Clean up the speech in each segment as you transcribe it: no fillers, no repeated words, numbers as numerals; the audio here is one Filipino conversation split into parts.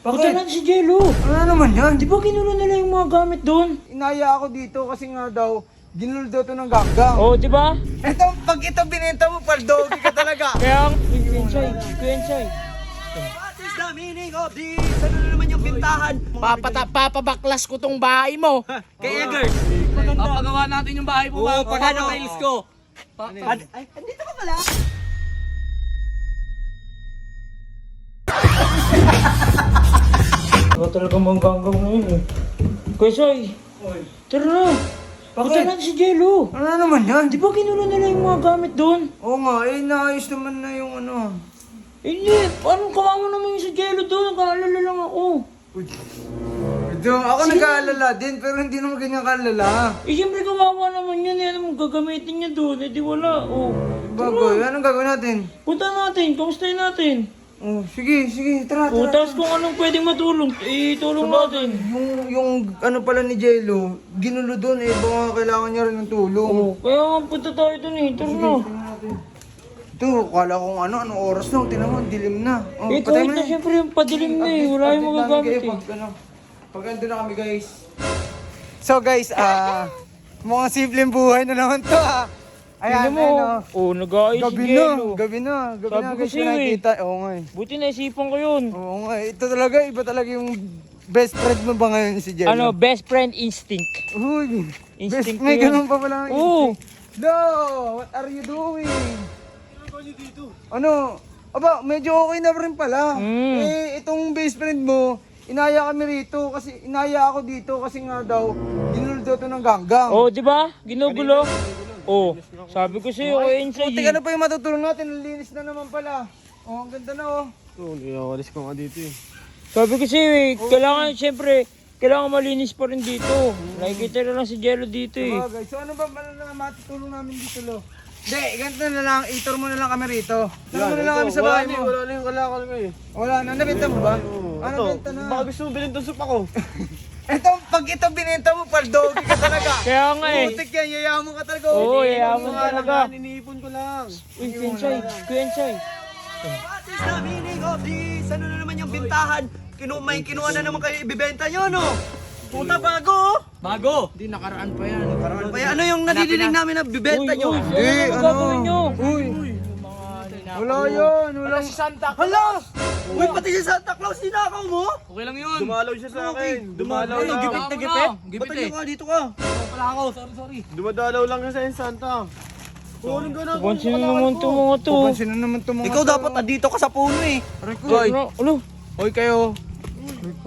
Punta natin si Jello. Ano naman yan? Di ba kinuha nila yung mga gamit doon? Inaya ako dito kasi nga daw, ginulol daw to ng ganggang. Oo, di ba? Eto, pag ito binenta mo, paldogi ka talaga. Kaya, Kuensay. What is the meaning of this? Ano na naman yung pintahan? Papabaklas ko tong bahay mo. Kay Eggers. Papagawa natin yung bahay mo. Oo, Pagkano paano? tiles ko? Ay, andito ka pala? Ikaw talaga mangganggang ngayon eh. Kuensay. Tara na. Punta natin si Jello. Ano naman yan? Di ba kinuha nila yung mga gamit doon? Oo nga, naayos naman na yung ano. Hindi, paano kawawa naman yung si Jello doon? Nakaalala lang ako. Ito, ako nag-aalala din, pero hindi naman ganyan kaalala. Eh, siyempre kawawa naman yun. Ano mong gagamitin niya doon? Eh, di wala. Oh. Bagoy, anong gagawin natin? Punta natin. Kamustahin natin. Oh, sige, tara, O, tara. tapos kung anong pwedeng matulong, tulong natin. Yung ano pala ni Jello, ginulo doon baka kailangan niya rin ng tulong. Oh, kaya nga punta tayo doon eh. Tara na. Ito, kala kong anong oras na, tinan mo, dilim na. Oh, Eh, patay kahit mo na siyempre yung padilim na eh. Wala yung Update namin magagamit kayo eh. Pag ando na kami guys. So guys, mukhang simpleng buhay na naman to Tingnan mo. Oh, nag-aayos si Gabi Jello. na Sabi ko guys, sa'yo eh. nakikita. Oo nga eh. Buti naisipan ko yun. Oo nga eh. Ito talaga, iba talaga yung best friend mo ba ngayon si Jello? Ano, best friend instinct. Uy, Instinct may ko yun. ganun pa pala. Oo. No, what are you doing? Ano? Aba, medyo okay na rin pala. Itong best friend mo, inaya kami rito kasi inaya ako dito kasi nga daw ginulol daw to ng ganggang. Oh, di ba? Ginugulo. Oh, sabi ko sa'yo, kay Insay. Puti, ano pa yung matutulong natin? Ang linis na naman pala. Oh, ang ganda na oh. Alis ko nga dito eh. Sabi ko sa'yo eh, kailangan siyempre, kailangan malinis pa rin dito. Nakikita na lang si Jello dito eh. Okay, so ano ba matutulong namin dito, Lo? Hindi, ganito na lang, itor mo na lang kami rito. Tara mo na lang kami sa bahay mo. Wala na yung kalakal ko eh. Wala na, nabenta mo ba? Ano benta na? Baka gusto mo bilhin tong soup ako. Pag ito binenta mo, paldogi ka talaga. Kaya nga eh. Putik yan, yayamo ka talaga. Oo, yayaman Nga talaga. naman, iniipon ko lang. Uy, Kuensay. What is the meaning of this? Ano na naman yung bintahan? Kinuha na naman kayo ibibenta nyo, no? Puta, bago! Bago! Hindi, nakaraan pa yan. Kaya ano yung nadidinig namin na bibenta nyo? Ano gagawin nyo? Uy, wala yun, wala. Si Santa. Hala! Uy, pati si Santa Claus, dinakaw mo? Okay lang yun. Dumalaw siya sa akin. Dumalaw Ano, lang. gipit na gipit? Gipit Ba't eh. ka dito ka? Wala ako, sorry. Dumadalaw lang siya sa Santa. Kunin ka na. Pansin naman itong mga to. Pansin na naman itong mga Ikaw dapat andito ka sa puno eh. Ano? Hoy kayo.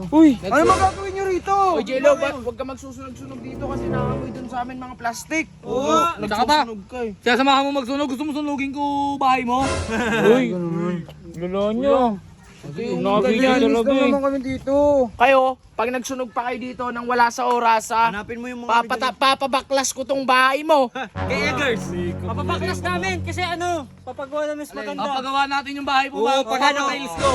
Uy, Ano magagawin nyo rito? Oy, Jello, huwag ka magsusunog-sunog dito kasi nakamoy dun sa amin mga plastic. Oo. Nagsusunog ba? ka eh. Kaya samahan mo magsunog, gusto mo sunugin ko bahay mo? uy. Lala nyo. Nakabigyan Linis talaga na eh. naman kami dito. Kayo, pag nagsunog pa kayo dito nang wala sa oras, Hanapin mo yung mga papabaklas ko tong bahay mo. Kay Eggers. Papabaklas namin kasi ano, papagawa namin mas maganda. Papagawa natin yung bahay mo. Oo, Pagkano paano? tiles ko?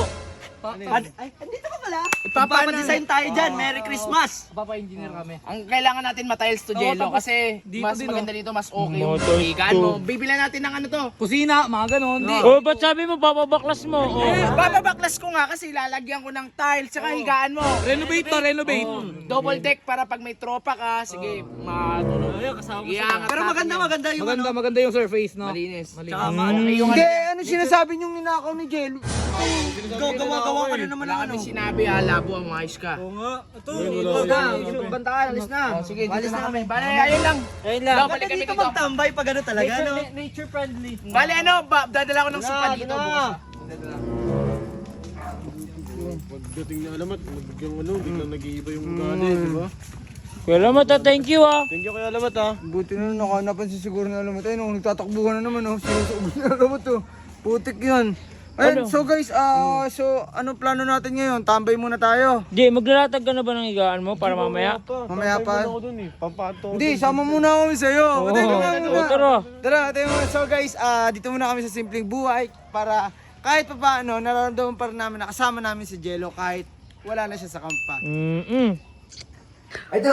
Ay, andito ka pala. Ipapadesign tayo dyan. Merry Christmas. Papa-engineer kami. Ang kailangan natin matiles to Jello kasi mas maganda dito, mas okay yung Motor higaan to. mo. Bibilan natin ng ano to. Kusina, mga ganon. Di. Oh, ba't sabi mo papabaklas mo? Oh. Bababaklas ko nga kasi lalagyan ko ng tiles tsaka higaan mo. Renovate to, renovate. Double deck para pag may tropa ka, sige, matulog. Iangat Pero maganda yung ano. maganda yung surface, no? Malinis. Tsaka Hindi, ano sinasabi nyong ninakaw ni Jello? gawa ka na naman ng Wala ano. kami sinabi, labo ang ayos ka. Ito na. Bantaan, alis na. Sige, alis na kami. Bale, ayun lang. Ayun lang. Balik Bakit kami dito dito. magtambay pag ano talaga, no? Nature friendly. Bale, ano, dadala ko ng sopa dito bukas. Pagdating na alamat, biglang ano, biglang nag-iiba yung ugali, di ba? Kuya Lamat, thank you ah. Thank you kaya alamat ha. Buti na nakanapansin siguro na alam mo tayo nung nagtatakbuhan na naman sinusubo na alam mo to. Putik yun. Ayun, so guys, so ano plano natin ngayon? Tambay muna tayo. Di, maglalatag ka na ba ng higaan mo para mamaya? Mamaya pa. Ako dun eh, pampato. Hindi, sama muna kami sa'yo. Oo, Patay ka na muna. tara. Tara, tayo muna. So guys, dito muna kami sa simpleng buhay para kahit pa paano, nararamdaman pa rin namin na kasama namin si Jello kahit wala na siya sa kampa. Ito,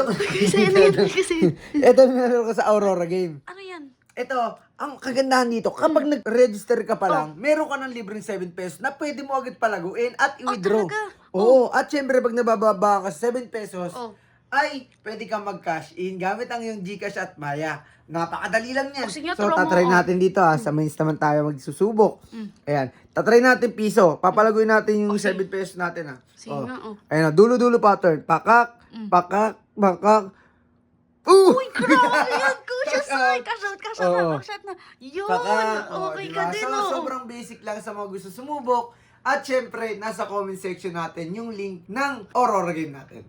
ito meron ko sa Aurora game. Ano yan? Ito, ang kagandahan dito, kapag nag-register ka pa lang, meron ka ng libreng 7 pesos na pwede mo agad palaguin at i-withdraw. talaga? Oo, at syempre pag nabababa ka sa 7 pesos, Oh. ay pwede kang mag-cash in gamit ang iyong GCash at Maya. Napakadali lang yan. O, sige, So, turo mo, tatry oh. natin dito sa mains naman tayo magsusubok. Ayan, tatry natin piso. Papalagoy natin yung 7 pesos natin Sige nga, oh. Ayan, dulo-dulo pattern. Pakak, pakak, pakak. Uy, grabe yan, Kuya Sai. Cash Oo. out na. Yun, Pakak. okay Diba? ka din, So, oh. sobrang basic lang sa mga gusto sumubok. At syempre, nasa comment section natin yung link ng Aurora game natin.